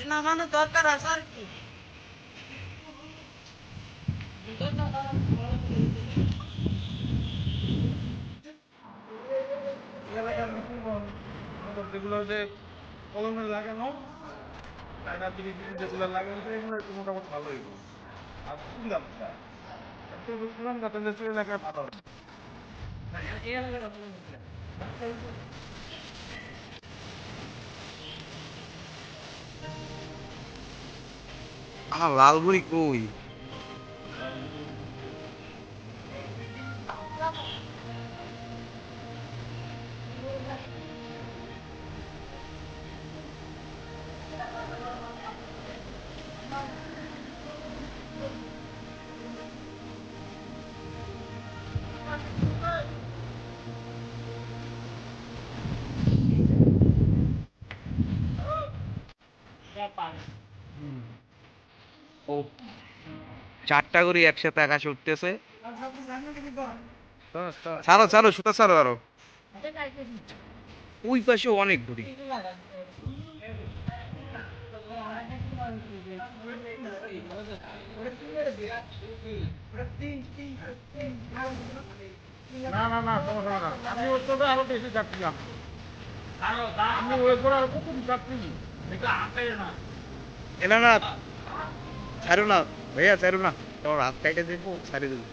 নামানো দরকার আছে আর কি যেগুলো যে কলমে লাগানো চায়না জিনিস যেগুলো লাগানো এগুলো একটু মোটামুটি ভালো হইব আর শুনলাম না একটু শুনলাম না তাহলে চলে লাগায় ভালো হবে আমার লালগুড়ি কই? ও, 4টা করে একসাথে আকাশে উঠতেছে। ছাড়ো ছাড়ো, সুতা ছাড়ো আরো। ওই পাশে অনেক ঘুড়ি। না না না সমস্যা না আমি ওর তো আরো বেশি চাচ্ছিলাম আমি ওই করে আরো কত চাচ্ছি এটা হাতে না না না, ছাড়ো না ভাইয়া, ছাড়ো না, তোমার হাত কাটে দেবো, ছাড়ে দেবো।